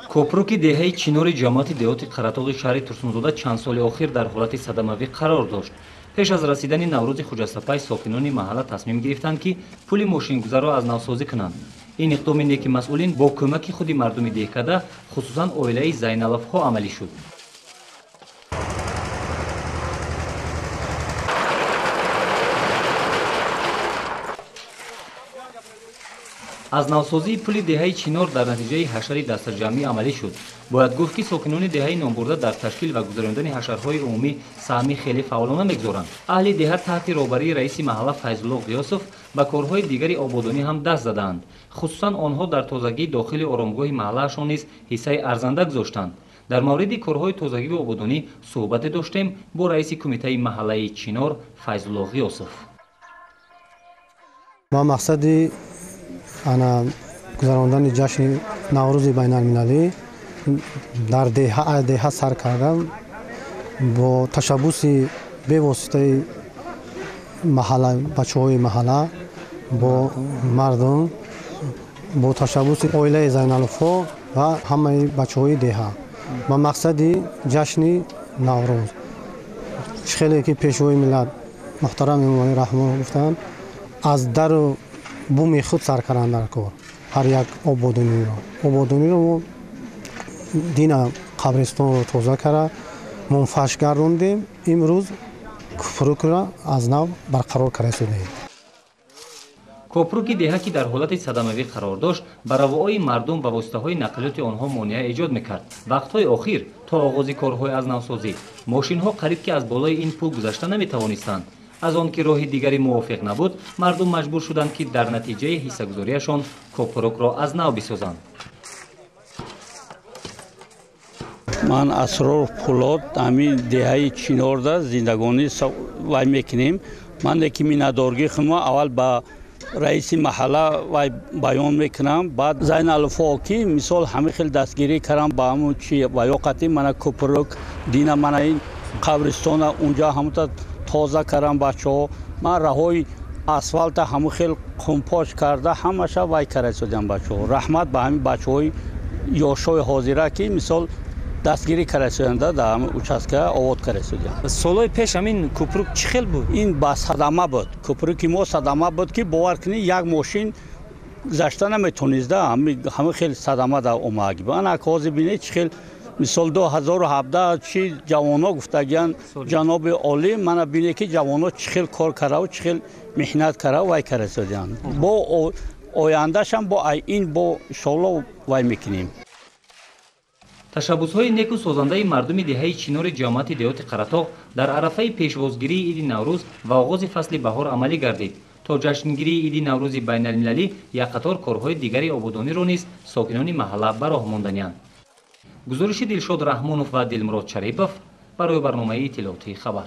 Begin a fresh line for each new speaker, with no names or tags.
کوپروکی دهه چینور جماعت دیوتی قراتوق شهر ترسونزاده چند سال اخیر در حالت صدمه‌آور قرار داشت. پیش از رسیدن نوروز خجسته ساکنان محله تصمیم گرفتند که پول ماشینگذار را از نوسازی کنند. این اقدام نیک مسئولین با کمک خود مردم دهکده خصوصا عائله زینالوف‌ها عملی شد. از نوسازی پل دهه چینار در نتیجه حشر دسترجمعی عملی شد. باید گفت که ساکنان دهه نامبرده در تشکیل و گذراندن حشرهای عمومی سهمی خیلی فعالانه می‌گذارند. اهل دهه تحت رهبری رئیس محله فیض‌الله غیاثов به کارهای دیگری آبادانی هم دست زدند. خصوصا آنها در تازگی داخل آرامگاه محلهشان نیز حصه ارزنده گذاشتند. در مورد کارهای تازگی و آبادانی صحبت داشتیم با رئیس کمیته محله چینار فیض‌الله غیاثов.
با مقصد انا گذراندن جشن نوروز بین المللی در دهه سر کردم با تشبوس به واسطه محله بچه‌های محله با مردم با تشبوس عائله زینالوف‌ها و همه بچه‌های دهه با مقصد جشن نوروز خیلی که پیشوای ملت محترم امام رحمان گفتن از در بومی خود سر کردن در کار هر یک آبادانی رو دین قبرستان رو تازه کرده منفعش گردوندیم. امروز کوپروک را از نو برقرار کردیم.
کوپروکی دهه که در حالت صدمه‌آور قرار داشت بر روای مردم و واسطه‌های نقلیات آنها مانع ایجاد می‌کرد. وقت‌های اخیر تا آغاز کارهای از نوسازی ماشین‌ها قریب که از بالای این پل گذشته نمی‌توانستند. از آن که راه دیگری موافق نبود مردم مجبور شدند که در نتیجه حصه‌گذاریشان کوپروک را از نو بسازند.
من اسرار پولاد همین دهه چینار دا زندگانی وای میکنیم. من که میندارگی خودم اول با رئیس محله وای بیان میکنم. بعد زینالوف‌ها که مثال همه خیلی دستگیری کردم با همون چی ویاقتی من کوپروک دین من این قبرستان اونجا همون تازه کردم بچه‌ها. من راههای اسفالت همون خیلی خونپاش کرده همش وای کرده شدم بچه‌ها. رحمت به همین بچه‌های یاشای حاضره که مثال دستگیری کرده شدند در همین участка آباد کرده شدند.
سالهای پیش همین کوپروک چه خیلی بود؟
این با صدمه بود. کوپروکی ما صدمه بود که باور کنی یک ماشین گذشته نمیتونست. همه خیلی صدمه در اومد. من اکاز بینید چه خیلی مثال 2017 چی جوانا گفتگیان جناب عالی من بینه که جوانا چه خیلی کار کرده و چه خیلی محنت کرده و وای کرده شدند. با آیندهش هم با این با انشالله وای میکنیم.
تشبوس‌های نیک و سازنده مردم دهه چینار جماعت دیوتی قراتوق در عرفه پیشوازگیری عید نوروز و آغاز فصل بهار عملی گردید. تا جشنگیری عید نوروز بین المللی یک قطار کارهای دیگری آبادانی را نیز ساکنان محله به راه ماندند. گزارش دلشاد رحمانوف و دلمراد شریفов برای برنامه اطلاعاتی خبر.